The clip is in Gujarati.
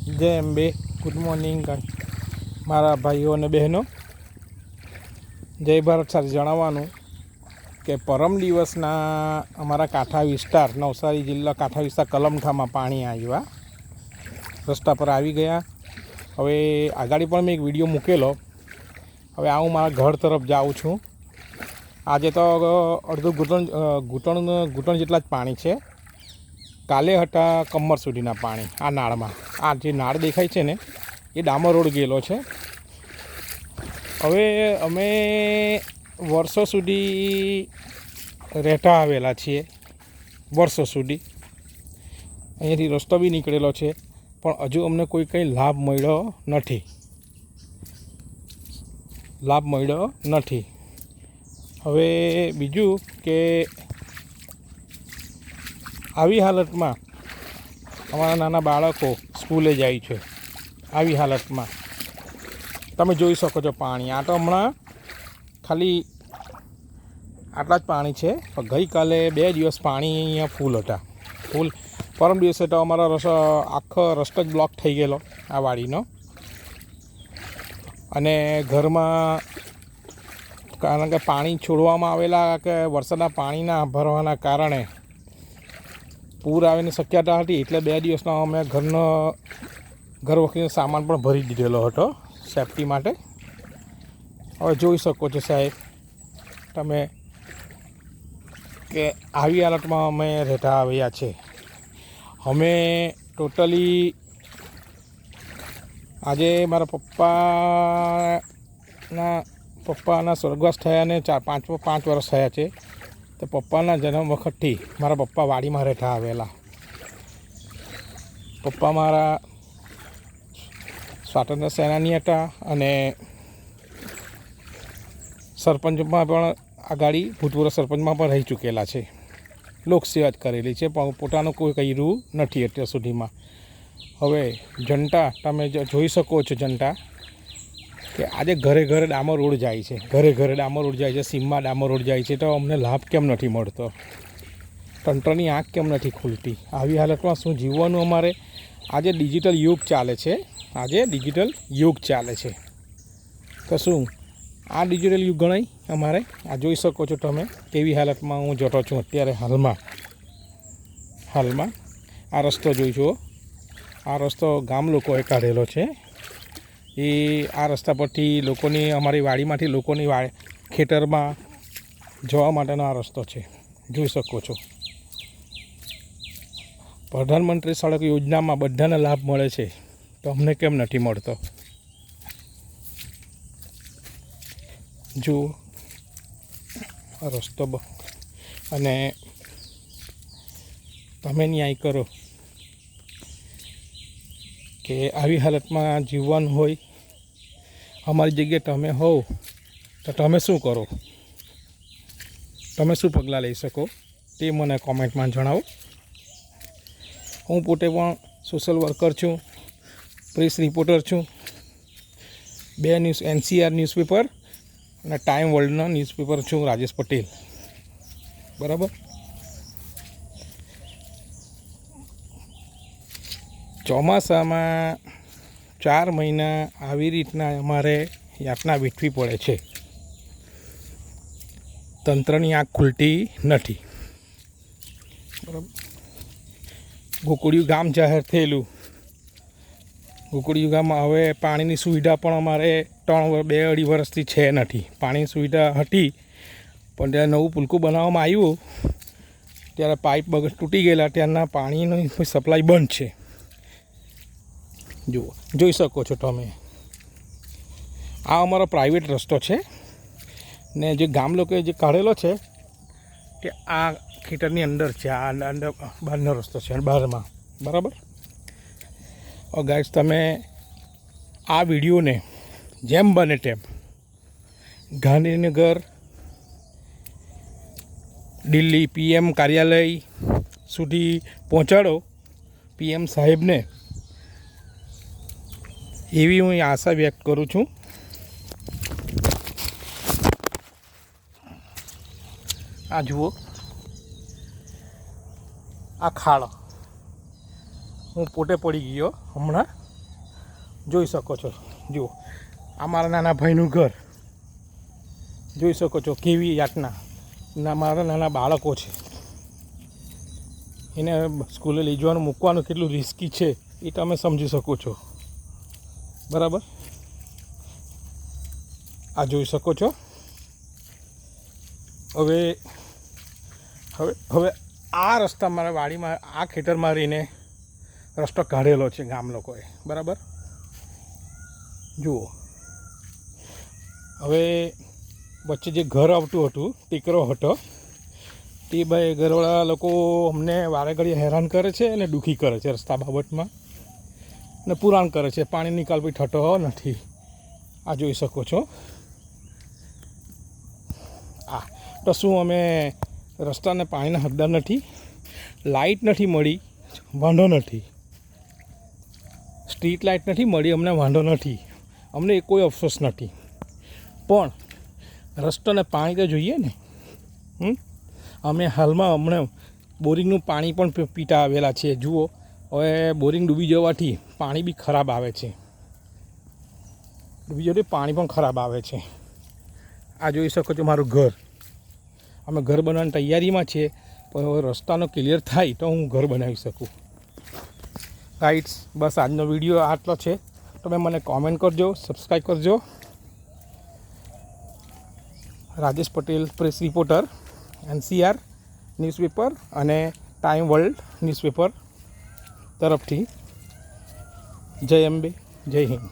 જય અંબે. ગુડ મોર્નિંગ મારા ભાઈઓ અને બહેનો. જય ભારત સાથે જણાવવાનું કે પરમ દિવસના અમારા કાંઠા વિસ્તાર નવસારી જિલ્લા કાંઠા વિસ્તાર કલમઠામાં પાણી આવ્યા, રસ્તા પર આવી ગયા. હવે આગળ પણ મેં એક વિડીયો મૂકેલો. હવે હું મારા ઘર તરફ જાઉં છું. આજે તો અડધું ઘૂંટણ જેટલા જ પાણી છે. કાલે હતા કમર સુધીના પાણી આ નાળમાં. આ જે નાળ દેખાય છે ને એ ડામર રોડ ગયેલો છે. હવે અમે વર્ષો સુધી રહેતા આવેલા છીએ, વર્ષો સુધી અહીંયાથી રસ્તો બી નીકળેલો છે, પણ હજુ અમને કોઈ કંઈ લાભ મળ્યો નથી. હવે બીજું કે આવી હાલતમાં અમારા નાના બાળકો સ્કૂલે જાય છે. આવી હાલતમાં તમે જોઈ શકો છો પાણી. આ તો હમણાં ખાલી આટલા જ પાણી છે, પણ ગઈકાલે 2 દિવસ પાણી અહીંયા ફૂલ હતા. પરમ દિવસે તો અમારો આખો રસ્તો જ બ્લોક થઈ ગયેલો આ વાડીનો. અને ઘરમાં કારણ કે પાણી છોડવામાં આવેલા કે વરસાદના પાણીના ભરવાના કારણે પૂર આવવાની શક્યતા હતી, એટલે 2 દિવસનો અમે ઘર વખતનો સામાન પણ ભરી દીધેલો હતો સેફટી માટે. હવે જોઈ શકો છો સાહેબ તમે કે આવી હાલતમાં અમે રહેતા આવ્યા છે. અમે ટોટલી આજે મારા પપ્પાના સ્વર્ગવાસ થયાને 5 વર્ષ થયા છે. તો પપ્પાના જન્મ વખતથી મારા પપ્પા વાડીમાં રહેતા આવેલા. પપ્પા મારા સ્વાતંત્ર્ય સેનાની હતા અને સરપંચમાં પણ આગાડી ભૂતપૂર્વ સરપંચમાં પણ રહી ચૂકેલા છે. લોકસેવા જ કરેલી છે, પણ પોતાનું કોઈ કર્યું નથી અત્યાર સુધીમાં. હવે જનતા તમે જોઈ શકો છો જનતા કે આજે ઘરે ઘરે ડામર રોડ જાય છે, સીમમાં ડામર રોડ જાય છે. તો અમને લાભ કેમ નથી મળતો? તંત્રની આંખ કેમ નથી ખુલતી? આવી હાલતમાં શું જીવવાનું અમારે? આજે ડિજિટલ યુગ ચાલે છે. તો શું આ ડિજિટલ યુગ ગણાય અમારે? આ જોઈ શકો છો તમે કેવી હાલતમાં હું જતો છું અત્યારે. હાલમાં આ રસ્તો જોઈ જુઓ. આ રસ્તો ગામ લોકોએ કાઢેલો છે. એ આ રસ્તા પરથી અમારી વાડીમાંથી લોકોની ખેતરમાં જવા માટેનો આ રસ્તો છે, જોઈ શકો છો. પ્રધાનમંત્રી સડક યોજનામાં બધાને લાભ મળે છે, તો અમને કેમ નથી મળતો? જુઓ આ રસ્તો અને તમે ન્યાય કરો કે આવી હાલતમાં જીવવાનું હોય. અમારી જગ્યાએ તમે હોવ તો તમે શું કરો? તમે શું પગલાં લઈ શકો તે મને કોમેન્ટમાં જણાવો. હું પોતે પણ સોશિયલ વર્કર છું, પ્રેસ રિપોર્ટર છું. 2 NCR ન્યૂઝપેપર અને ટાઈમ વર્લ્ડનો ન્યૂઝપેપર છું, રાજેશ પટેલ. બરાબર. ચોમાસામાં 4 મહિના આવી રીતના અમારે યાતના વેઠવી પડે છે. તંત્રની આંખ ખુલતી નથી. બરાબર. ગોકુળિયું ગામ જાહેર થયેલું. ગોકુળિયું ગામમાં હવે પાણીની સુવિધા પણ અમારે 2-2.5 વર્ષથી છે નથી. પાણીની સુવિધા હતી, પણ ત્યારે નવું પુલકું બનાવવામાં આવ્યું ત્યારે પાઇપ તૂટી ગયેલા. ત્યારના પાણીની સપ્લાય બંધ છે. જોઈ શકો છો તમે. આ અમારો પ્રાઇવેટ રસ્તો છે ને જે ગામ લોકોએ જે કાઢેલો છે કે આ ખેતરની અંદર છે. આ અંદર બહારનો રસ્તો છે બહારમાં. બરાબર. ગાઈસ તમે આ વિડીયોને જેમ બને તેમ ગાંધીનગર, દિલ્હી PM કાર્યાલય સુધી પહોંચાડો, PM સાહેબને, એવી હું આશા વ્યક્ત કરું છું. આ જુઓ આ ખાડો હું પોતે પડી ગયો હમણાં. જોઈ શકો છો. જુઓ આ મારા નાના ભાઈનું ઘર જોઈ શકો છો. કેવી જાતના મારા નાના બાળકો છે, એને સ્કૂલે લઈ જવાનું મૂકવાનું કેટલું રિસ્કી છે એ તમે સમજી શકો છો. બરાબર, આ જોઈ શકો છો. હવે હવે હવે આ રસ્તા મારા વાડીમાં આ ખેતરમાં રહીને રસ્તો કાઢેલો છે ગામ લોકોએ. બરાબર, જુઓ. હવે વચ્ચે જે ઘર આવતું હતું, ટીકરો હતો, તે ભાઈ ઘરવાળા લોકો અમને વારે ઘડીએ હેરાન કરે છે અને દુઃખી કરે છે રસ્તા બાબતમાં, ને પુરાણ કરે છે. પાણી નિકાલ બી થતો નથી. આ જોઈ શકો છો. તો શું અમે રસ્તાને પાણીના હકદાર નથી? લાઇટ નથી મળી, વાંધો નથી. સ્ટ્રીટ લાઇટ નથી મળી, અમને વાંધો નથી. અમને કોઈ અફસોસ નથી. પણ રસ્તાને પાણી તો જોઈએ ને. અમે હાલમાં હમણાં બોરિંગનું પાણી પણ પીતા આવેલા છીએ. જુઓ, હવે બોરિંગ ડૂબી જવાથી પાણી બી ખરાબ આવે છે. ડૂબી જવાથી પાણી પણ ખરાબ આવે છે. આ જોઈ શકો છો મારું ઘર. અમે ઘર બનાવવાની તૈયારીમાં છીએ, પણ હવે રસ્તાનો ક્લિયર થાય તો હું ઘર બનાવી શકું. રાઈટ્સ, બસ આજનો વિડીયો આટલો છે. તમે મને કોમેન્ટ કરજો, સબસ્ક્રાઈબ કરજો. Rajesh Patel, press reporter, NCR newspaper અને ટાઈમ વર્લ્ડ ન્યૂઝપેપર તરફથી. જય અંબે, જય હિન્દ.